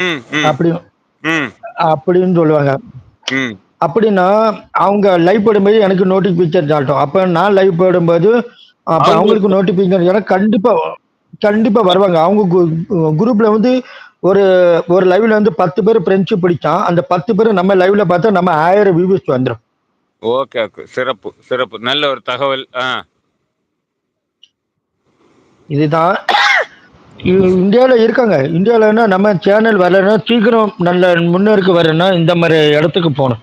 ம், ம், அப்படி ம், அப்படின்னு சொல்லுவாங்க. ம். அப்படின்னா, அவங்க லைவ் போடும்போது எனக்கு நோட்டிஃபிகேஷன் காட்டும். அப்ப நான் லைவ் போடும்போது, அப்ப அவங்களுக்கு அவங்களுக்கு நோட்டிஃபிகேஷன் எனக்கு கண்டிப்பா கண்டிப்பா வருவாங்க. அவங்க குரூப்ல வந்து ஒரு ஒரு லைவ்ல வந்து 10 பேர் ஃப்ரெண்ட்ஷிப் பிடிச்சான். அந்த 10 பேரும் நம்ம லைவ்ல பார்த்தா நம்ம 1000 வியூஸ் வந்துரும். Okay, okay. சிறப்பு, சிறப்பு. நல்ல ஒரு தகவல். இதுதான் இந்தியால இருக்காங்க. இந்தியாலன்னா நம்ம சேனல் வரலன்னா சீக்கிரம் நல்ல முன்னேறுக்கு வரணும்னா இந்த மாரி இடத்துக்கு போணும்.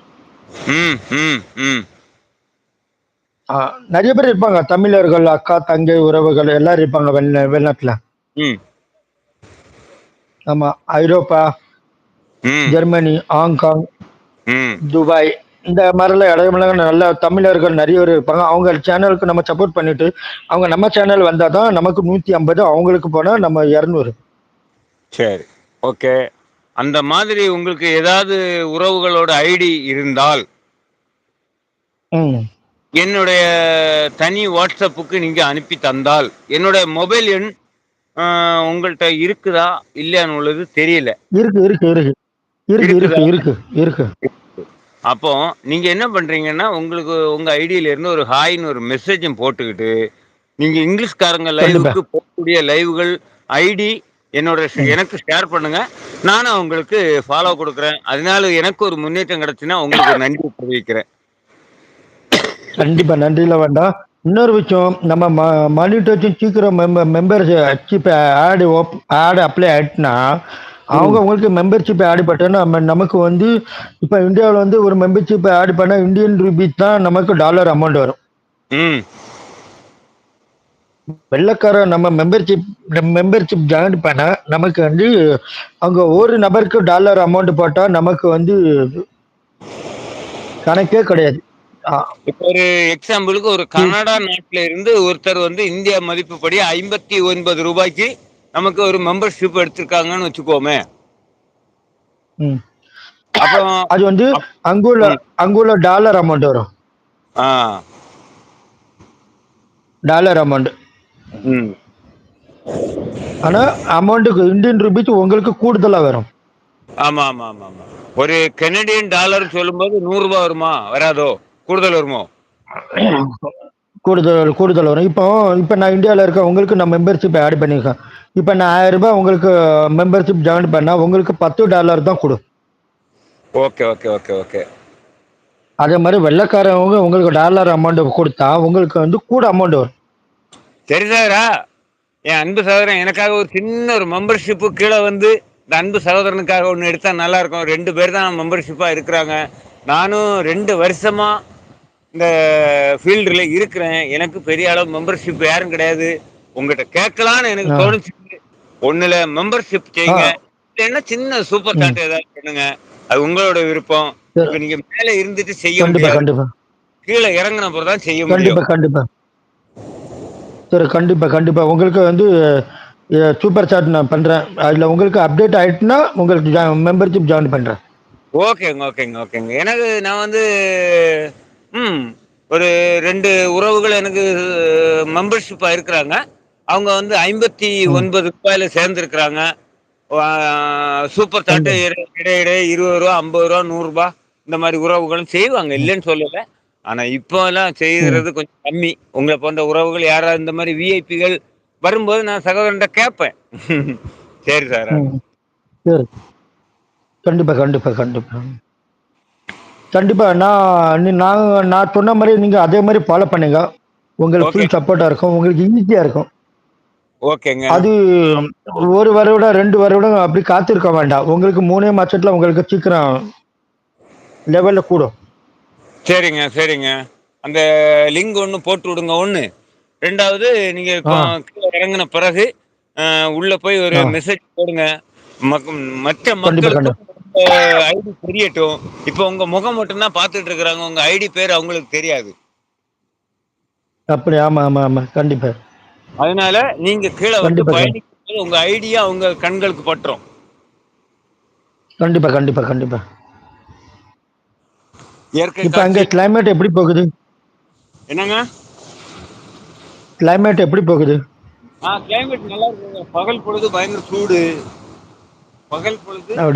ம், ம், ம், ஆ நெறைய பேர் இருப்பாங்க. தமிழர்கள், அக்கா, தங்கை, உறவுகள் எல்லாரும் இருப்பாங்க வெளிநாட்டுல. ம், ஆமா. ஐரோப்பா, ம், ஜெர்மனி, ஹாங்காங், ம். துபாய் இந்த மாரிலாம் இடமெல்லாம் நல்ல தமிழர்கள் நெறைய பேர் இருப்பாங்க. அவங்க சேனலுக்கு நம்ம சப்போர்ட் பண்ணிட்டு, அவங்க நம்ம சேனல் வந்தா தான் நமக்கு 150 அவங்களுக்கு போனா நம்ம 200. சரி. ஓகே. அந்த மாதிரி உங்களுக்கு ஏதாவது உறவுகளோட ஐடி இருந்தால், ம். என்னுடைய தனி WhatsAppக்கு நீங்க அனுப்பி தந்தால், என்னுடைய மொபைல் எண் அ உங்கள்ட்ட இருக்குதா? இல்லையான்னு உள்ளது தெரியல. இருக்கு, இருக்கு, இருக்கு. இருக்கு, இருக்குதா? இருக்கு, இருக்கு, இருக்கு. அப்போ நீங்க என்ன பண்றீங்கன்னா, உங்களுக்கு உங்க ஐடியில இருந்து ஒரு ஹாய்ன்னு ஒரு மெசேஜும் போட்டுக்கிட்டு, நீங்க இங்கிலீஷ்காரங்க கண்டிப்பா. லைவுக்கு போகக்கூடிய லைவ்கள் ஐடி என்னோட ம். எனக்கு ஷேர் பண்ணுங்க. நானும் உங்களுக்கு ஃபாலோ குடுக்குறேன். அதனால எனக்கு ஒரு முன்னேற்றம் கிடைச்சுன்னா, உங்களுக்கு ஒரு நன்றி தெரிவிக்கிறேன். கண்டிப்பா. நன்றிலாம் வேண்டாம். இன்னொரு விஷயம் நம்ம மணி டச்சும் சீக்கிரம் மெம்பர்ஷிப் ஆட் அப்ளை ஆயிட்டுனா, அவங்க ம். உங்களுக்கு மெம்பர்ஷிப் ஆட் பட்டோன்னா நமக்கு வந்து இப்ப இந்தியாவுல வந்து ஒரு மெம்பர்ஷிப் ஆட் பண்ணா இந்தியன் ரூபீஸ் தான் நமக்கு டாலர் அமௌண்ட் வரும். ம். வெள்ளைக்காரன் நம்ம மெம்பர்ஷிப் ஜாயின் பண்ண நமக்கு வந்து அங்க ஒரு நபருக்கு டாலர் அமௌண்ட் போட்டா நமக்கு வந்து கணக்கே கிடையாது. ஆ, இப்ப ஒரு எக்ஸாம்பிளுக்கு ஒரு இ- கனடா நாட்டுல இருந்து ஒருத்தர் வந்து இந்தியா மதிப்புப்படி ரூ. 59 நமக்கு ஒரு மெம்பர்ஷிப் எடுத்திருக்காங்கன்னு வச்சுக்கோமே. ம். அப்போ அது வந்து அப் அங்குள்ள ம். அங்குள்ள டாலர் அமௌண்ட் வரும். ஆ. Dollar amount. ம். ஆனா அமௌண்ட்டுக்கு இந்தியன் ரூபீஸ் உங்களுக்கு கூடுதலா வரும். ஆமா, ஆமா, ஆமா, ஆமா. ஒரு கனடியன் டாலர்ன்னு சொல்லும்போது ரூ. 100 வருமா? வராதோ? கூடுதல் வருமோ? கூடுதல் கூடுதல் வரும். இப்போ இப்போ நான் இந்தியாவில் இருக்கேன். உங்களுக்கு நான் மெம்பர்ஷிப் ஆட் பண்ணியிருக்கேன். இப்போ நான் 1000 உங்களுக்கு மெம்பர்ஷிப் ஜாயின் பண்ணா உங்களுக்கு $10 தான் கொடு. Okay, okay, okay, okay. அதே மாதிரி வெள்ளைக்காரவங்க உங்களுக்கு டாலர் அமௌண்ட் கொடுத்தா உங்களுக்கு வந்து கூட அமௌண்ட் வரும். தெரியுதாடா? என் அன்பு சகோதரன் எனக்காக ஒரு சின்ன ஒரு மெம்பர்ஷிப்பு கீழ வந்து, இந்த அன்பு சகோதரனுக்காக ஒண்ணு எடுத்தா நல்லா இருக்கும். 2 பேர் தான் மெம்பர்ஷிப்பா இருக்கிறாங்க. நானும் 2 வருஷமா இந்த ஃபீல்டுல இருக்கிறேன். எனக்கு பெரிய அளவு மெம்பர்ஷிப் யாரும் கிடையாது. உங்கட்ட கேட்கலான்னு எனக்கு ஆ. தோணுச்சு. ஒண்ணுல மெம்பர்ஷிப் ஆ. செய்யுங்க. இல்லன்னா சின்ன சூப்பர் ம். சாட் ஏதாவது பண்ணுங்க. அது உங்களோட விருப்பம். சரி. இப்ப நீங்க மேல இருந்துட்டு செய்ய கண்டிப்பா, முடியாது. கண்டிப்பா. கீழ இறங்குன அப்புறம் தான் செய்ய முடியும். கண்டிப்பா, கண்டிப்பா. சரி. கண்டிப்பா, கண்டிப்பா. உங்களுக்கு வந்து சூப்பர் சாட் நான் பண்றேன். அதுல உங்களுக்கு அப்டேட் ஆயிட்டுனா உங்களுக்கு மெம்பர்ஷிப் ஜாயின் பண்றேன். ஓகேங்க, ஓகேங்க, ஓகேங்க. எனக்கு நான் வந்து ம். ஒரு 2 உறவுகள் எனக்கு மெம்பர்ஷிப்பா இருக்கிறாங்க. அவங்க வந்து ரூ. ம். 59ல சேர்ந்திருக்கிறாங்க. ஆ சூப்பர் சாட் கண்டிப்பா. இடையிடையே ரூ. 20 ரூ. 50 ரூ. 100 இந்த மாரி உறவுகளும் செய்வாங்க. ம். இல்லன்னு சொல்லல. ஆனா இப்போலாம் ம். செய்றது கொஞ்சம் கம்மி. உங்கள போன்ற உறவுகள் யாராவது இந்த மாரி விஐபிகள் வரும்போது நான் சகோதரன்ட்ட கேட்பேன். சரி சார். ம். சரி. கண்டிப்பா, கண்டிப்பா, கண்டிப்பா. கண்டிப்பா. நான் நான் சொன்ன மாரி நீங்க அதே மாரி ஃபாலோ பண்ணுங்க. உங்களுக்கு ஓகே, ஃபுல் சப்போர்ட்டா இருக்கும். உங்களுக்கு ஈஸியா இருக்கும். ஓகேங்க. அது 1 வருடம், 2 வருடம் அப்படி காத்திருக்க வேண்டாம். உங்களுக்கு 3 மாசத்துல உங்களுக்கு சீக்கிரம் லெவல்ல கூடும். சரிங்க, சரிங்க. அந்த லிங்க் ஒண்ணு போட்டு விடுங்க ஒண்ணு. 2வது நீங்க ஆ. கீழ இறங்குன பிறகு, உள்ள போய் ஒரு ஆ. மெசேஜ் போடுங்க. மக் மற்ற கண்டிப்பா, மக்களுக்கும் கண்டிப்பா. உங்க ஐடி தெரியட்டும். இப்ப உங்க முகம் மட்டும் தான் பார்த்துட்டு இருக்கிறாங்க. உங்க ஐடி பேர் அவங்களுக்கு தெரியாது. அப்படி ஆமா, ஆமா, ஆமா. கண்டிப்பா. அதனால நீங்க கீழ வந்து கண்டிப்பா, பயணிக்கும்போது உங்க ஐடியா அவங்க கண்களுக்கு பட்டுரும். கண்டிப்பா, கண்டிப்பா, கண்டிப்பா. இயற்கை இப்ப அங்க காட்சி கிளைமேட் எப்படி போகுது? என்னங்க? கிளைமேட் எப்படி போகுது? கிளைமேட் நல்லா இருக்குங்க. பகல் பொழுது பயங்கர சூடு. பகல் பொழுது அப்படி